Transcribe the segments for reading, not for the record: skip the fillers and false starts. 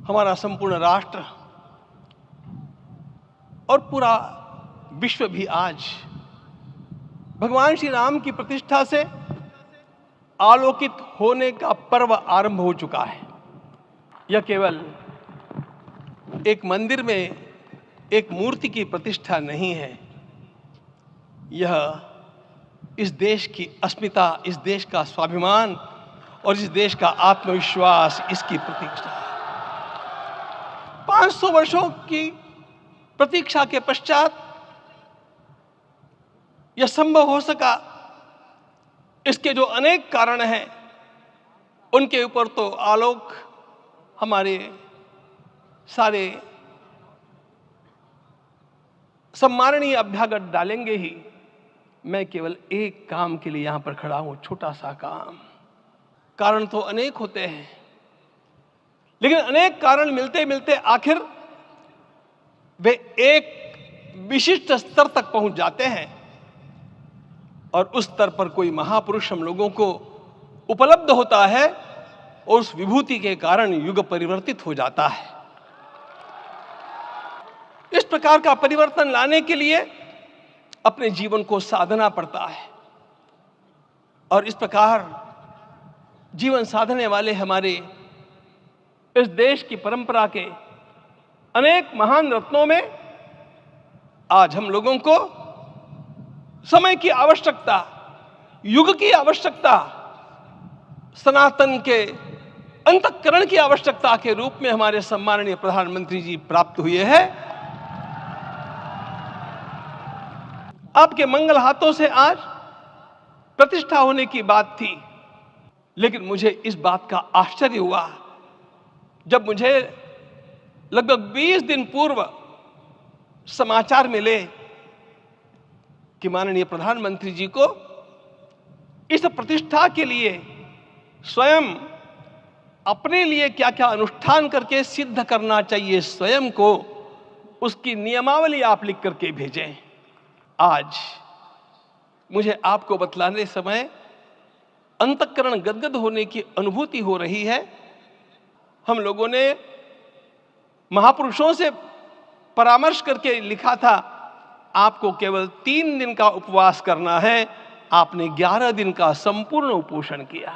हमारा संपूर्ण राष्ट्र और पूरा विश्व भी आज भगवान श्री राम की प्रतिष्ठा से आलोकित होने का पर्व आरंभ हो चुका है। यह केवल एक मंदिर में एक मूर्ति की प्रतिष्ठा नहीं है, यह इस देश की अस्मिता, इस देश का स्वाभिमान और इस देश का आत्मविश्वास, इसकी प्रतीक्षा है। 500 वर्षों की प्रतीक्षा के पश्चात यह संभव हो सका। इसके जो अनेक कारण हैं उनके ऊपर तो आलोक हमारे सारे सम्माननीय अभ्यागत डालेंगे ही। मैं केवल एक काम के लिए यहां पर खड़ा हूं, छोटा सा काम। कारण तो अनेक होते हैं, लेकिन अनेक कारण मिलते मिलते आखिर वे एक विशिष्ट स्तर तक पहुंच जाते हैं और उस स्तर पर कोई महापुरुष हम लोगों को उपलब्ध होता है और उस विभूति के कारण युग परिवर्तित हो जाता है। इस प्रकार का परिवर्तन लाने के लिए अपने जीवन को साधना पड़ता है और इस प्रकार जीवन साधने वाले हमारे इस देश की परंपरा के अनेक महान रत्नों में आज हम लोगों को समय की आवश्यकता, युग की आवश्यकता, सनातन के अंतःकरण की आवश्यकता के रूप में हमारे सम्माननीय प्रधानमंत्री जी प्राप्त हुए हैं। आपके मंगल हाथों से आज प्रतिष्ठा होने की बात थी, लेकिन मुझे इस बात का आश्चर्य हुआ जब मुझे लगभग 20 दिन पूर्व समाचार मिले कि माननीय प्रधानमंत्री जी को इस प्रतिष्ठा के लिए स्वयं अपने लिए क्या क्या अनुष्ठान करके सिद्ध करना चाहिए, स्वयं को उसकी नियमावली आप लिख करके भेजें। आज मुझे आपको बतलाने समय अंतःकरण गदगद होने की अनुभूति हो रही है। हम लोगों ने महापुरुषों से परामर्श करके लिखा था, आपको केवल 3 दिन का उपवास करना है। आपने 11 दिन का संपूर्ण उपोषण किया।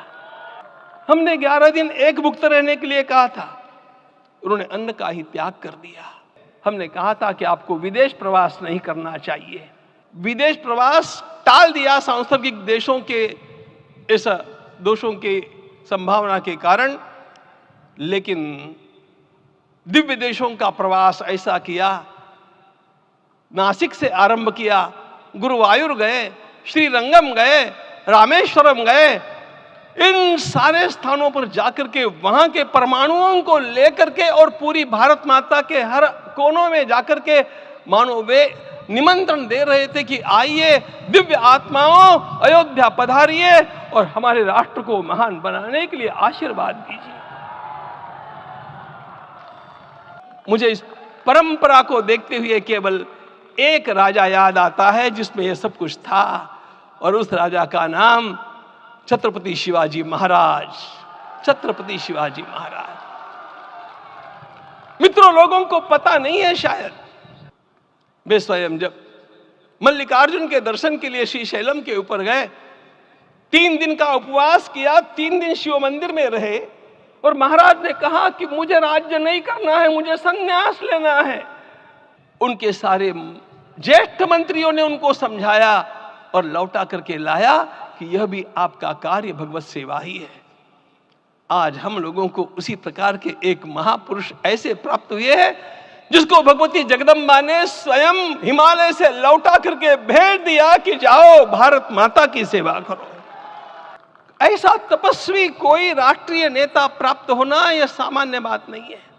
हमने 11 दिन एक भुक्त रहने के लिए कहा था, उन्होंने अन्न का ही त्याग कर दिया। हमने कहा था कि आपको विदेश प्रवास नहीं करना चाहिए, विदेश प्रवास टाल दिया सांसर्गिक देशों के इस दोषों की संभावना के कारण। लेकिन दिव्य देशों का प्रवास ऐसा किया, नासिक से आरंभ किया, गुरुवायूर गए, श्रीरंगम गए, रामेश्वरम गए। इन सारे स्थानों पर जाकर के वहां के परमाणुओं को लेकर के और पूरी भारत माता के हर कोनों में जाकर के मानो वे निमंत्रण दे रहे थे कि आइए दिव्य आत्माओं, अयोध्या पधारिए और हमारे राष्ट्र को महान बनाने के लिए आशीर्वाद दीजिए। मुझे इस परंपरा को देखते हुए केवल एक राजा याद आता है जिसमें यह सब कुछ था, और उस राजा का नाम छत्रपति शिवाजी महाराज। छत्रपति शिवाजी महाराज। मित्रों, लोगों को पता नहीं है शायद, वे स्वयं जब मल्लिकार्जुन के दर्शन के लिए श्रीशैलम के ऊपर गए, 3 दिन का उपवास किया, 3 दिन शिव मंदिर में रहे और महाराज ने कहा कि मुझे राज्य नहीं करना है, मुझे संन्यास लेना है। उनके सारे ज्येष्ठ मंत्रियों ने उनको समझाया और लौटा करके लाया कि यह भी आपका कार्य भगवत सेवा ही है। आज हम लोगों को उसी प्रकार के एक महापुरुष ऐसे प्राप्त हुए हैं जिसको भगवती जगदम्बा ने स्वयं हिमालय से लौटा करके भेज दिया कि जाओ भारत माता की सेवा करो। ऐसा तपस्वी कोई राष्ट्रीय नेता प्राप्त होना यह सामान्य बात नहीं है।